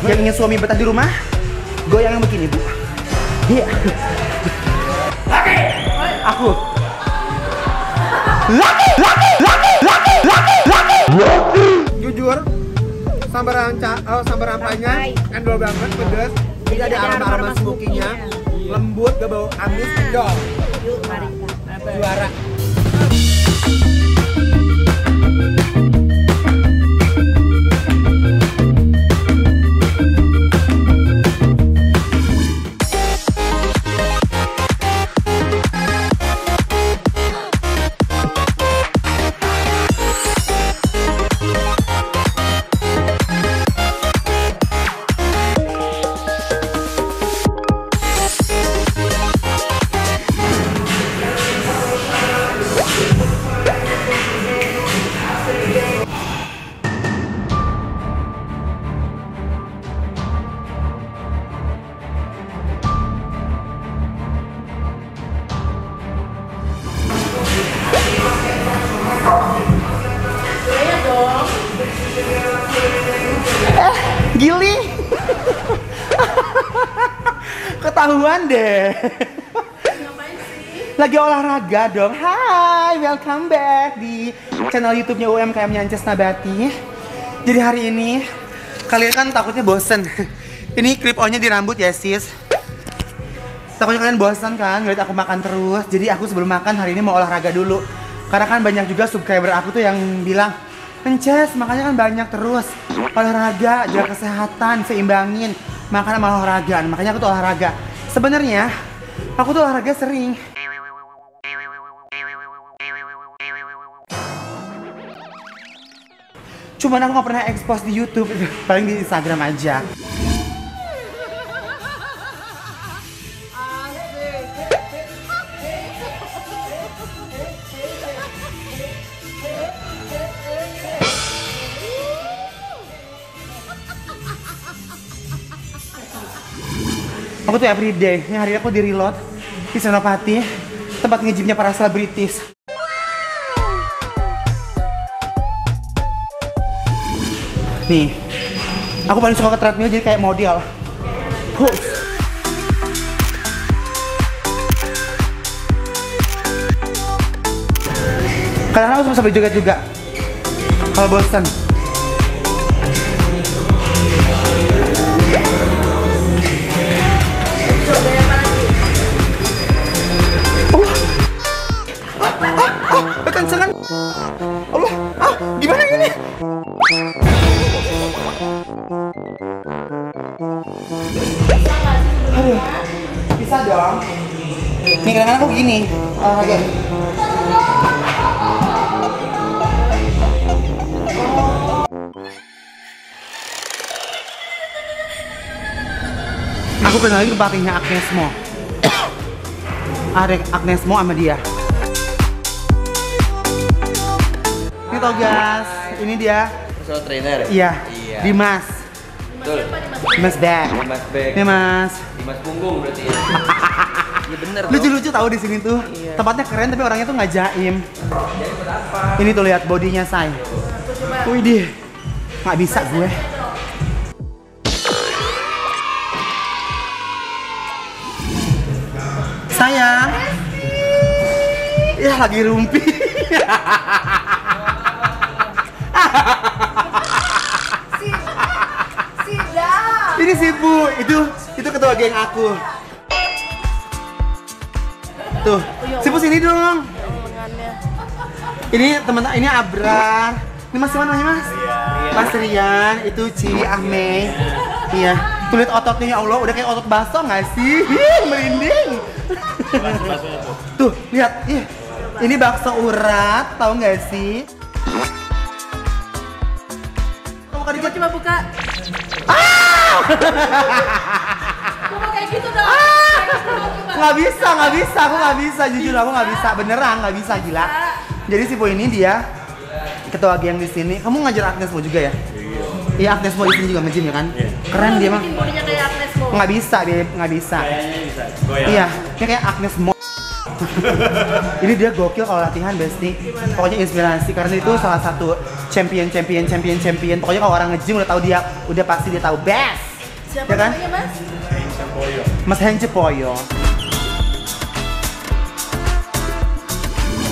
Yang ingin suami betah di rumah, goyang yang begini, Bu. Iya. Laki! Aku. Laki! Jujur, sambar rampanya endol banget, pedas. Tidak ada aroma smokinya, lembut, gak bau amis, endol. Yuk, mari. Juara. Giling. Ketahuan deh. Lagi olahraga dong. Hai, welcome back di channel YouTube-nya UMKM Nyances Nabati. Jadi hari ini kalian kan takutnya bosen. Ini clip on-nya di rambut ya, sis. Takutnya kalian bosan kan ngeliat aku makan terus. Jadi aku sebelum makan hari ini mau olahraga dulu. Karena kan banyak juga subscriber aku tuh yang bilang, Nyances, makanya kan banyak terus olahraga, jaga kesehatan, seimbangin makan sama olahraga. Makanya aku tuh olahraga. Sebenarnya aku tuh olahraga sering. Cuman aku gak pernah expose di YouTube, paling di Instagram aja. Aku tuh everyday, yang hari ini aku di Reload di Senopati, tempat nge-gymnya para selebritis. Nih, aku paling suka ke treadmill jadi kayak model. Kadang aku sambil joget juga, kalau bosan. Kekencengan. Allah, gimana ini? Aduh, bisa dong. Nih kadang-kadang aku gini, olahraga. Aku kenalin pelatihnya Agnes Mo. Ada Agnes Mo sama dia. Ini Togas, ini dia personal trainer. Iya. Dimas. Betul. Dimas Bek. Dimas Bek. Ini Mas. Dimas Punggung berarti ya. Iya bener. Lucu-lucu tahu di sini tuh. Iya. Tempatnya keren tapi orangnya tuh nggak jaim. Jadi berapa? Ini tuh lihat bodinya, say. Wih deh. Nggak bisa gue. Sayang. Ya lagi rumpi. Ini si Bu, itu ketua geng aku. Tuh, si Bu sini dong. Ini teman-teman, ini Abrar. Ini Mas mana namanya Mas? Mas Rian, itu Ci Ahmei. Iya, tuh lihat ototnya ya Allah, udah kayak otot baso nggak sih? Merinding. Tuh, lihat, ini bakso urat, tahu nggak sih? Coba coba buka. Coba kayak gitu dong. Nggak bisa, aku nggak bisa, jujur aku nggak bisa, beneran nggak bisa, gila. Jadi si Po ini dia ketua geng di sini. Kamu ngajar Agnes Mo juga ya? Iya, Agnes Mo di sini juga nge-gym ya kan? Keren dia mah. Bikin bodinya kayak Agnes Mo. Nggak bisa dia, nggak bisa. Kayaknya bisa. Goyang. Iya, dia kayak Agnes Mo. Ini dia gokil kalau latihan, Besti. Pokoknya inspirasi karena itu salah satu champion. Pokoknya kalau orang nge-gym udah tahu dia, udah pasti dia tahu best. Siapa Ya kan? namanya, Mas? Mas Hence Poyo.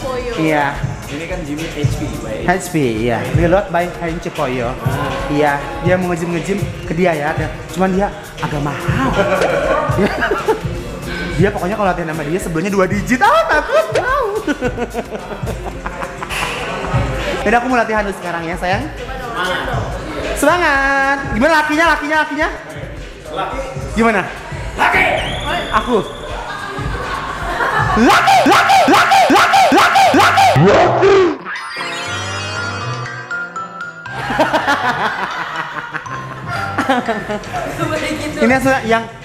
Poyo. Iya. Ini kan Jimmy HP, baik. HP, iya. Reload by Hence Poyo. Iya, dia mau ngejim ke dia ya. Cuman dia agak mahal. Dia pokoknya kalau latihan sama dia sebelumnya 2 digit. Takut. Yaudah aku mau latihan dulu sekarang ya sayang. Semangat. Gimana lakinya? Laki. Gimana? Laki. Aku. Laki. Gitu. Ini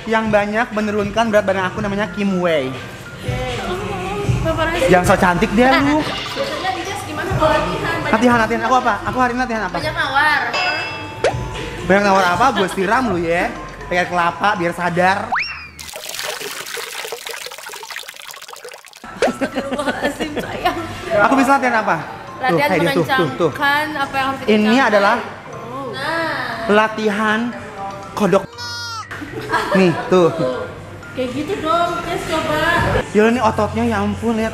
yang banyak menurunkan berat badan aku namanya Kim Wei. Yang so cantik dia lu. Biasanya di Jazz gimana kalau latihan? Latihan aku apa? Aku hari ini latihan apa? Banyak nawar. Banyak nawar apa? Gue siram lu ya. Pakai kelapa biar sadar. Astagfirullahaladzim sayang. Aku bisa latihan apa? Latihan kayak dia, tuh. mengencangkan apa yang harus kita Ini capai. adalah Nah, latihan kodok. Nih, tuh. kayak gitu dong, Jess coba. Ya ini ototnya ya ampun lihat.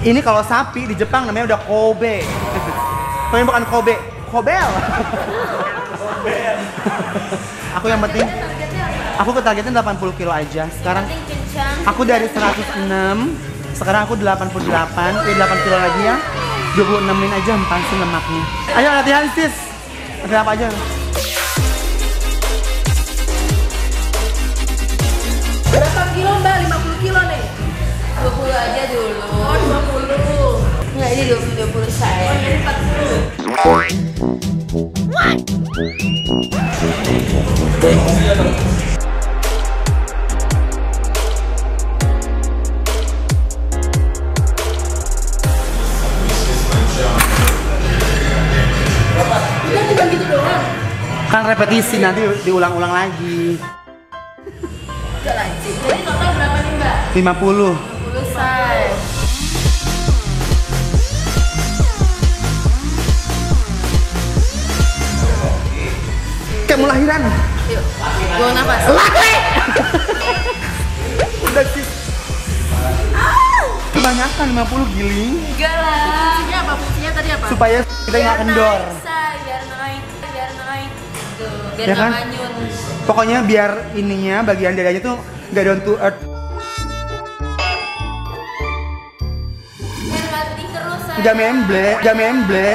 Ini kalau sapi di Jepang namanya udah Kobe. Tapi bukan Kobe, Kobel. Aku yang penting aku ke targetnya 80 kilo aja. Sekarang Penting kencang. aku dari 106, sekarang aku 88, 8 kilo lagi ya. 26-in aja empasin lemaknya. Ayo latihan sis. Latihan apa aja? Berapa kilo Mbak? 50 kilo nih? 20 aja dulu. Oh 20. Nggak, ini 20 saya. Oh ini 40. Udah cuma gitu doang. Kan repetisi nanti diulang-ulang lagi. Gak lancip. Jadi total berapa nih Mbak? 50. 50 size. Kayak mau lahiran. Yuk, gua nafas. Laki! Udah sis. Kebanyakan 50 giling Enggak lah. Fungsinya apa? Fungsinya tadi apa? supaya kita nggak kendor. Biar naik. Tuh, biar Ya nggak kan? manyun. Pokoknya biar ininya bagian dadanya tuh nggak down to earth. Biar latih terus saya. Gak memble.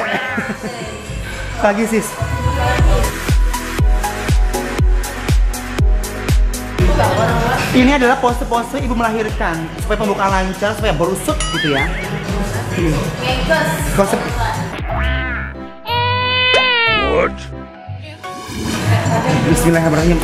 Pagi sis. Ini adalah pose-pose ibu melahirkan supaya pembukaan lancar, supaya berusut gitu ya. Ngekes. Konsep. Bismillahirrahmanirrahim.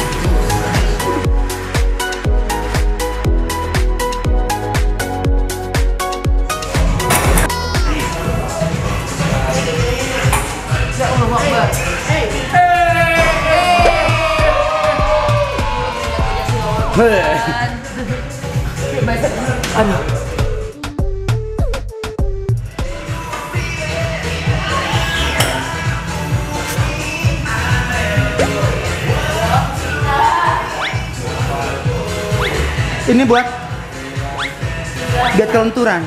Ya Allah Akbar. Aduh. Ini buat kelenturan.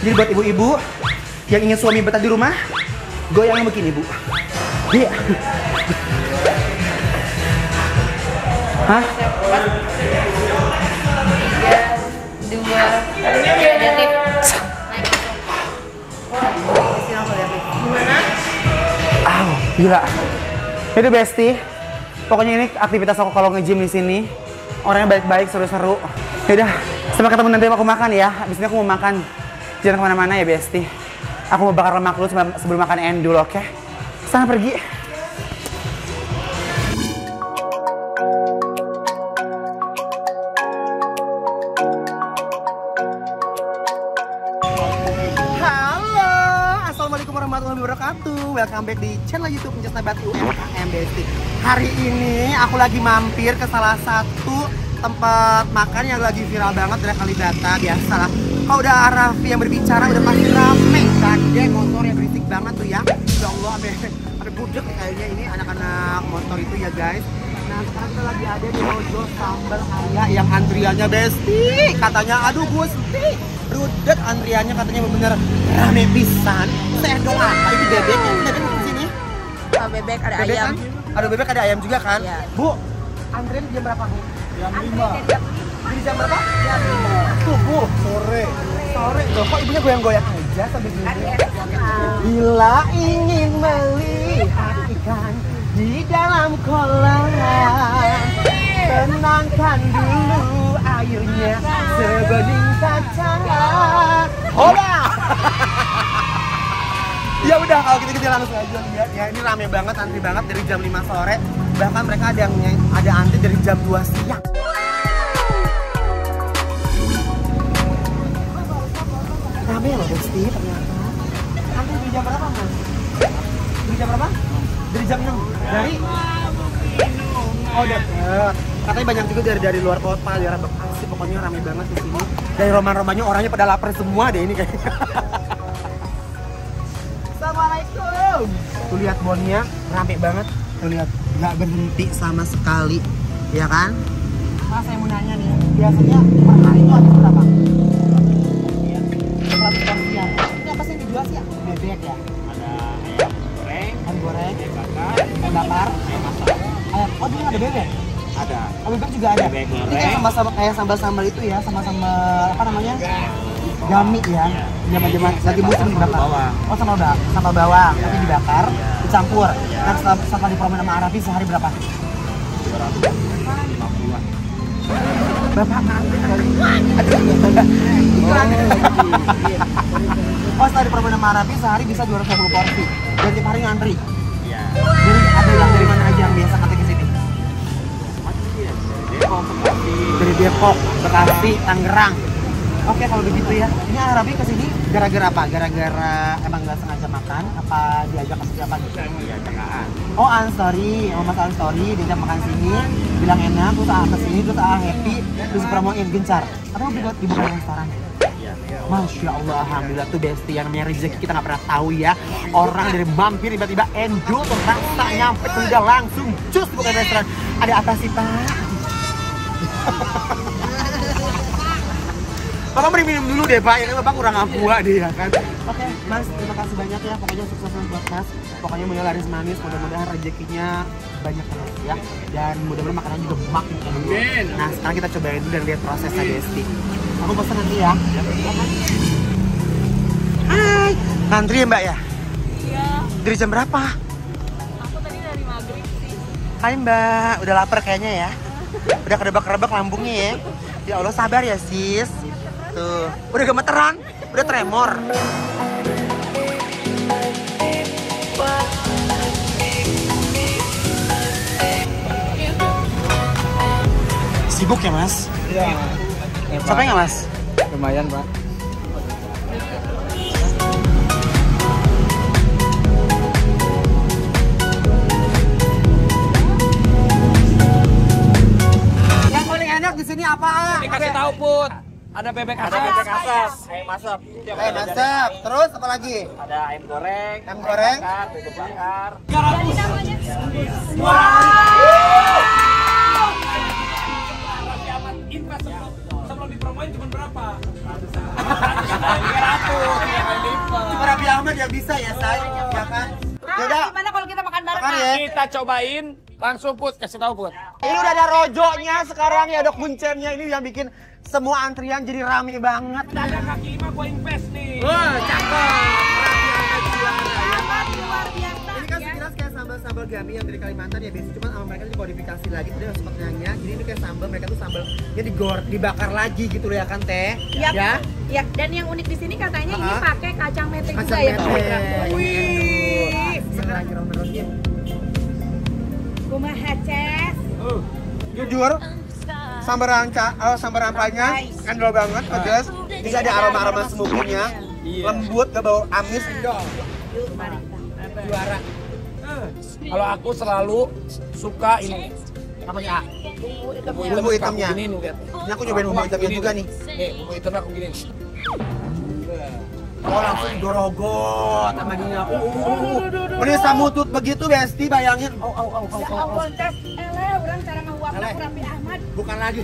Jadi buat ibu-ibu yang ingin suami betah di rumah, goyang begini bu. Iya. Hah? 3, 2, negatif. Gimana? Aw, gila. Itu bestie. Pokoknya ini aktivitas aku kalau nge-gym di sini. Orangnya baik-baik, seru-seru. Yaudah, sampai ketemu nanti aku makan ya. Abis ini aku mau makan. Jangan kemana-mana ya bestie. Aku mau bakar lemak dulu sebelum makan endul, oke? Sana pergi. Halo, assalamualaikum warahmatullahi wabarakatuh. Welcome back di channel YouTube Just Nabati UMKM Bestie. Hari ini aku lagi mampir ke salah satu tempat makan yang lagi viral banget dari Kalibata. Biasalah, kalau udah Raffi yang berbicara udah pasti rame. Gandeng motor yang berisik banget tuh ya. Ya Allah, sampai budek kayaknya ini anak-anak motor itu ya guys. Nah sekarang kita lagi ada di Rojo Sambal Arya yang antriannya Besti. Katanya aduh Gusti, rudet antriannya katanya bener rame pisan. Saya doa apa itu bebeknya? Bebek di sini. Bebek ada Bebek ayam. kan? Ada bebek ada ayam juga kan? Iya. Bu, antrian jam berapa Bu? Jam 5 Jadi jam berapa? Jam 5 subuh. sore. Sore loh, kok ibunya goyang-goyang aja sambil gini? Bila ingin melihat ikan di dalam kolam, tenangkan dulu airnya sebening kaca. Hola! Ya udah kalau gitu kita langsung aja lihat ya. Ini rame banget, antri banget dari jam 5 sore. Bahkan mereka ada antri dari jam 2 siang. Rame loh Besti ternyata. Antri dari jam berapa Mas? Dari jam berapa? Dari jam 6. Dari? Oh deket. Katanya banyak juga dari luar kota, daerah Bekasi. Pokoknya rame banget di sini. Dari roman-romannya orangnya pada lapar semua deh ini kayaknya. Assalamualaikum. Tuh lihat bonnya rame banget. Tuh lihat nggak berhenti sama sekali, ya kan? Mas saya mau nanya nih, biasanya per hari itu ada berapa? 100 porsian. Ini apa sih yang dijual sih ya? Bebek ya? Ada ayam goreng, Ayam goreng, ayam bakar, ayam bakar, ayam masak. ayam. Oh dulu ada bebek? Ada. Oh bebek juga ada? Bebek Ini goreng. kayak sama-sama kayak sambal-sambal itu ya, sama-sama apa namanya? Gami ya, zaman-zaman lagi musim dibakar. Bawang. Oh sambal bawang, tapi dibakar, dicampur. Nah setelah dipromen sama Arabi sehari berapa? 250-an. Bapak ngantri kali. Oh setelah dipromen sama Arabi sehari bisa 250 porsi. Dan tiap hari ngantri. Iya. Jadi ada yang dari mana aja yang biasa ngantri ke sini? Depok, Bekasi. Dari Depok, Bekasi, Tangerang. Oke kalau begitu ya. Ini Arabi ke sini gara-gara apa? Gara-gara emang nggak sengaja makan? Apa diajak ke siapa gitu? Iya, jagaan. Oh Ansori, oh Mas Ansori diajak makan sini, bilang enak, terus kesini, terus happy, terus promoin gencar. Atau dibuat dibuka restoran? Iya. Masya Allah, alhamdulillah tuh Besti yang namanya rezeki kita nggak pernah tahu ya. Orang dari mampir tiba-tiba enjoy, terasa nyampe tinggal langsung cus bukan restoran. Ada apa sih Pak? Bapak beri minum dulu deh Pak, ya kan Bapak kurang aqua deh ya kan. Oke Mas, terima kasih banyak ya, pokoknya sukses buat Mas. Pokoknya mudah laris manis, mudah-mudahan rezekinya banyak terus ya. Dan mudah-mudahan makanan juga makin enak. Nah sekarang kita cobain dulu dan lihat prosesnya Besti. Aku pesan nanti ya. Hai, ngantri ya Mbak ya? Iya. Dari jam berapa? Aku tadi dari maghrib sih. Hai Mbak, udah lapar kayaknya ya? Udah kerebak-kerebak lambungnya ya? Ya Allah sabar ya sis. Tuh, udah gemeteran, udah tremor. Sibuk ya Mas? Iya. Capek nggak Mas? Lumayan, Pak. Yang paling enak di sini apa? Dikasih tahu, Put. Ada bebek asap. Ada bebek asap. Ayam masak. Masak. Terus apa lagi? Ada ayam goreng. Ayam goreng. Bakar, bebek bakar. Sebelum dipromoin cuma berapa? 300. Cuma Raffi Ahmad yang bisa ya say, ya kan? Yaudah, Gimana kalau kita makan bareng? makan ya. Kita cobain langsung, Put. Kasih tahu, Put. Ini udah ada rojonya sekarang ya, ada kuncennya ini yang bikin semua antrian jadi rame banget. Ada kaki lima gua invest nih. Wah, cakep. Luar biasa. Ini kan sekilas kayak sambal-sambal gami yang dari Kalimantan ya, biasanya cuma sama mereka dimodifikasi lagi. Tadi yang sempat nanya, jadi ini kayak sambal mereka tuh sambalnya dibakar lagi gitu loh ya kan Teh? Yap. Ya. Ya, dan yang unik di sini katanya ini pakai kacang mete juga Kacang ya. mete. Wih. Sekarang romen-romennya. Kumaha Ces? Jujur, sambal rampanya endol banget, pedas. Bisa ada aroma-aroma smoky-nya, lembut, gak bau amis. Yuk, mari. Juara. Kalau aku selalu suka ini. Namanya A. Bumbu Bumbu hitamnya. Gini nih, lihat. Ini aku nyobain bumbu hitamnya juga nih. Nih, bumbu hitamnya aku gini. Oh langsung dorogot sama dia. Ini samutut begitu Besti bayangin. Ya ampun tes, orang cara ngahuapna Rapi Ahmad. Bukan lagi.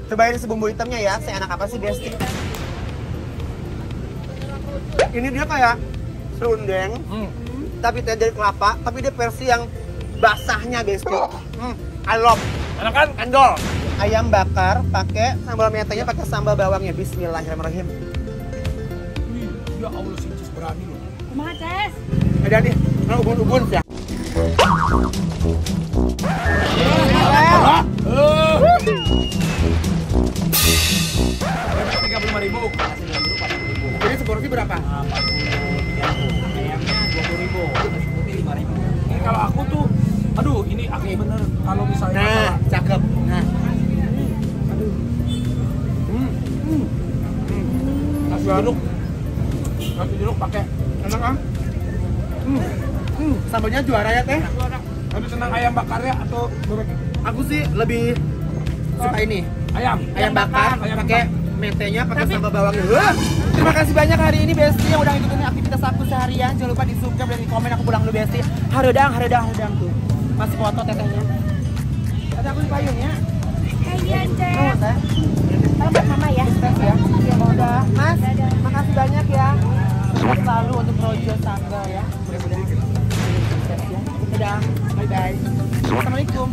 Cobain sebumbu hitamnya ya, seenak apa sih Besti? Ini dia kayak serundeng, tapi dari kelapa, tapi dia versi yang basahnya Besti. I love. Enak kan? Endol. Ayam bakar pakai sambal mentenya, pakai sambal bawangnya. Bismillahirrahmanirrahim. Ya Allah, si Cis berani loh. Kumaha tes? Ada nih, kalau ubun-ubun ya. Rp35.000. Jadi seporsi berapa? Ayamnya Rp20.000. Nasi putih Rp5.000. Ini kalau aku tuh, aduh ini aku bener kalau misalnya Nah, cakep. Nah, nasi jeruk pakai enak kan? Sambalnya juara ya teh. Lebih senang ayam bakarnya atau bebek? Aku sih lebih suka ini. Ayam Ayam bakar ayam pakai mentenya, pakai sambal bawangnya. Wah, terima kasih banyak hari ini Besti yang udah ngikutin aktivitas aku seharian. Jangan lupa di subscribe dan di komen. Aku pulang dulu Besti. Haredang tuh. Masih foto tetehnya. Tadi aku di payung ya. Iya tes. Oh, teh. Selamat mama ya. Tes ya. Ya udah. Mas, makasih banyak ya. Sukses selalu untuk Rojo Sambal ya. Mudah-mudahan sukses ya. Dadah. Bye bye. Assalamualaikum.